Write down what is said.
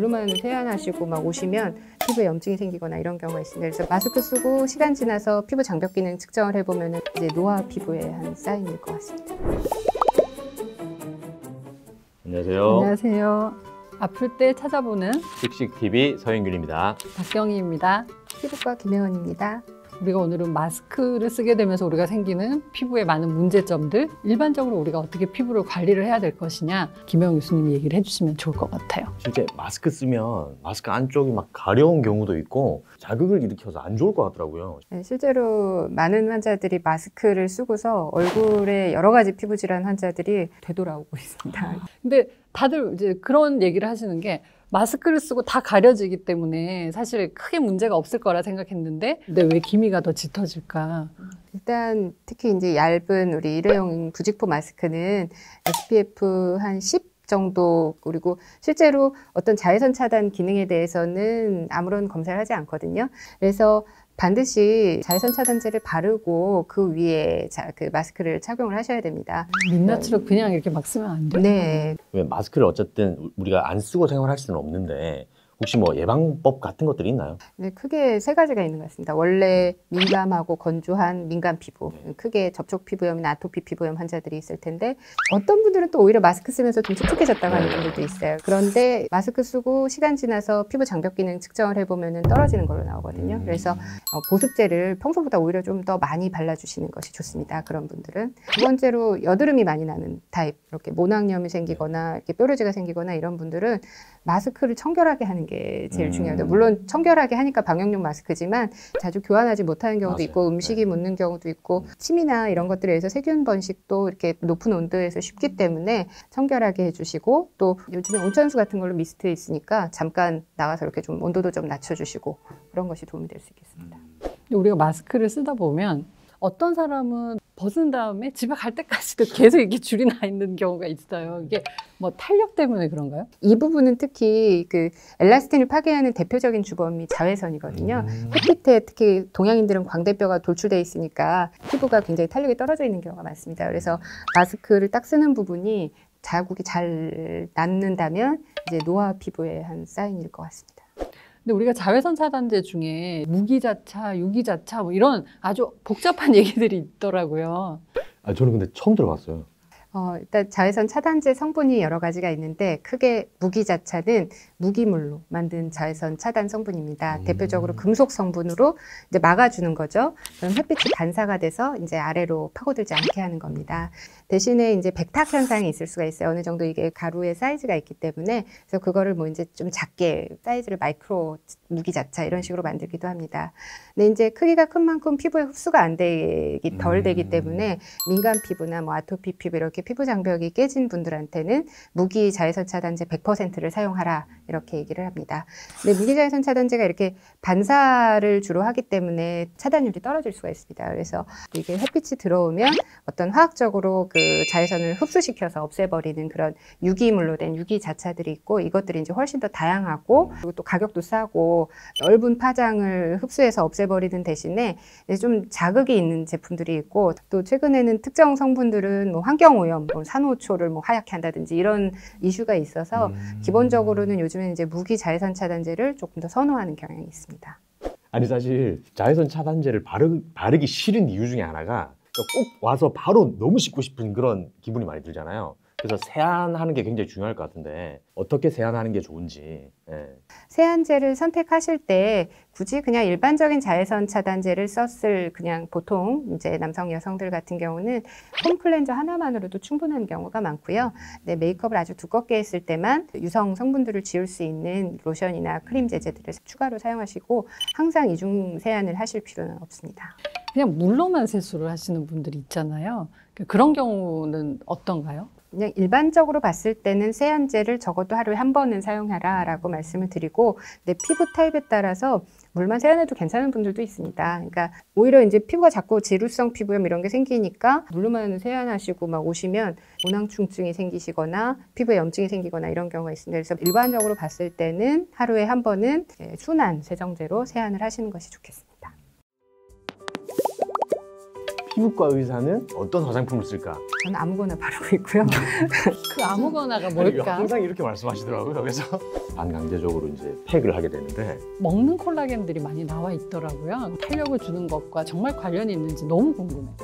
물로만 세안하시고 막 오시면 피부에 염증이 생기거나 이런 경우가 있습니다. 그래서 마스크 쓰고 시간 지나서 피부 장벽 기능 측정을 해보면 이제 노화 피부의 한 사인일 것 같습니다. 안녕하세요. 안녕하세요. 아플 때 찾아보는 씩씩TV 서인균입니다. 박경희입니다. 피부과 김혜원입니다. 우리가 오늘은 마스크를 쓰게 되면서 우리가 생기는 피부에 많은 문제점들, 일반적으로 우리가 어떻게 피부를 관리를 해야 될 것이냐, 김혜원 교수님이 얘기를 해주시면 좋을 것 같아요. 실제 마스크 쓰면 마스크 안쪽이 막 가려운 경우도 있고 자극을 일으켜서 안 좋을 것 같더라고요. 네, 실제로 많은 환자들이 마스크를 쓰고서 얼굴에 여러 가지 피부 질환 환자들이 되돌아오고 있습니다. 근데 다들 이제 그런 얘기를 하시는 게 마스크를 쓰고 다 가려지기 때문에 사실 크게 문제가 없을 거라 생각했는데 근데 왜 기미가 더 짙어질까? 일단 특히 이제 얇은 우리 일회용 부직포 마스크는 SPF 한 10 정도, 그리고 실제로 어떤 자외선 차단 기능에 대해서는 아무런 검사를 하지 않거든요. 그래서 반드시 자외선 차단제를 바르고 그 위에 그 마스크를 착용을 하셔야 됩니다. 민낯으로 그냥 이렇게 막 쓰면 안 돼요? 네. 왜 마스크를 어쨌든 우리가 안 쓰고 생활할 수는 없는데 혹시 뭐 예방법 같은 것들이 있나요? 네, 크게 세 가지가 있는 것 같습니다. 원래 민감하고 건조한 민감 피부, 크게 접촉 피부염이나 아토피 피부염 환자들이 있을 텐데 어떤 분들은 또 오히려 마스크 쓰면서 좀 촉촉해졌다고 하는 분들도 있어요. 그런데 마스크 쓰고 시간 지나서 피부 장벽 기능 측정을 해보면 떨어지는 걸로 나오거든요. 그래서 보습제를 평소보다 오히려 좀 더 많이 발라주시는 것이 좋습니다. 그런 분들은. 두 번째로 여드름이 많이 나는 타입, 이렇게 모낭염이 생기거나 이렇게 뾰루지가 생기거나 이런 분들은 마스크를 청결하게 하는 게 제일 중요합니다. 물론 청결하게 하니까 방역용 마스크지만 자주 교환하지 못하는 경우도 맞아요. 있고 음식이 묻는 경우도 있고 침이나 이런 것들에 의해서 세균 번식도 이렇게 높은 온도에서 쉽기 때문에 청결하게 해주시고, 또 요즘에 온천수 같은 걸로 미스트 있으니까 잠깐 나가서 이렇게 좀 온도도 좀 낮춰주시고 그런 것이 도움이 될 수 있겠습니다. 우리가 마스크를 쓰다 보면 어떤 사람은 벗은 다음에 집에 갈 때까지도 계속 이렇게 줄이 나 있는 경우가 있어요. 이게 뭐 탄력 때문에 그런가요? 이 부분은 특히 그 엘라스틴을 파괴하는 대표적인 주범이 자외선이거든요. 햇빛에 특히 동양인들은 광대뼈가 돌출되어 있으니까 피부가 굉장히 탄력이 떨어져 있는 경우가 많습니다. 그래서 마스크를 딱 쓰는 부분이 자국이 잘 낫는다면 이제 노화 피부의 한 사인일 것 같습니다. 근데 우리가 자외선 차단제 중에 무기자차, 유기자차 뭐 이런 아주 복잡한 얘기들이 있더라고요. 저는 근데 처음 들어봤어요. 일단 자외선 차단제 성분이 여러 가지가 있는데 크게 무기자차는 무기물로 만든 자외선 차단 성분입니다. 대표적으로 금속 성분으로 이제 막아주는 거죠. 그럼 햇빛이 반사가 돼서 이제 아래로 파고들지 않게 하는 겁니다. 대신에 이제 백탁 현상이 있을 수가 있어요. 어느 정도 이게 가루의 사이즈가 있기 때문에 그래서 그거를 뭐 이제 좀 작게 사이즈를 마이크로 무기자차 이런 식으로 만들기도 합니다. 근데 이제 크기가 큰 만큼 피부에 흡수가 안 되기 덜 되기 때문에 민감 피부나 뭐 아토피 피부 이렇게 피부 장벽이 깨진 분들한테는 무기 자외선 차단제 100%를 사용하라 이렇게 얘기를 합니다. 근데 무기 자외선 차단제가 이렇게 반사를 주로 하기 때문에 차단율이 떨어질 수가 있습니다. 그래서 이게 햇빛이 들어오면 어떤 화학적으로 그 자외선을 흡수시켜서 없애버리는 그런 유기물로 된 유기 자차들이 있고, 이것들이 이제 훨씬 더 다양하고 그리고 또 가격도 싸고 넓은 파장을 흡수해서 없애버리는 대신에 좀 자극이 있는 제품들이 있고, 또 최근에는 특정 성분들은 뭐 환경오염, 뭐 산호초를 뭐 하얗게 한다든지 이런 이슈가 있어서 기본적으로는 요즘에는 이제 무기 자외선 차단제를 조금 더 선호하는 경향이 있습니다. 아니 사실 자외선 차단제를 바르기 싫은 이유 중에 하나가 꼭 와서 바로 너무 씻고 싶은 그런 기분이 많이 들잖아요. 그래서 세안하는 게 굉장히 중요할 것 같은데 어떻게 세안하는 게 좋은지. 세안제를 선택하실 때 굳이 그냥 일반적인 자외선 차단제를 썼을 그냥 보통 이제 남성 여성들 같은 경우는 폼 클렌저 하나만으로도 충분한 경우가 많고요. 네, 메이크업을 아주 두껍게 했을 때만 유성 성분들을 지울 수 있는 로션이나 크림 제제들을 추가로 사용하시고 항상 이중 세안을 하실 필요는 없습니다. 그냥 물로만 세수를 하시는 분들이 있잖아요. 그런 경우는 어떤가요? 그냥 일반적으로 봤을 때는 세안제를 적어도 하루에 한 번은 사용하라 라고 말씀을 드리고, 내 피부 타입에 따라서 물만 세안해도 괜찮은 분들도 있습니다. 그러니까 오히려 이제 피부가 자꾸 지루성 피부염 이런 게 생기니까 물로만 세안하시고 막 오시면 모낭충증이 생기시거나 피부에 염증이 생기거나 이런 경우가 있습니다. 그래서 일반적으로 봤을 때는 하루에 한 번은 순한 세정제로 세안을 하시는 것이 좋겠습니다. 피부과 의사는 어떤 화장품을 쓸까? 저는 아무거나 바르고 있고요. 그 아무거나가 뭘까? 항상 이렇게 말씀하시더라고요. 그래서 반강제적으로 이제 팩을 하게 되는데 먹는 콜라겐들이 많이 나와 있더라고요. 탄력을 주는 것과 정말 관련이 있는지 너무 궁금해요.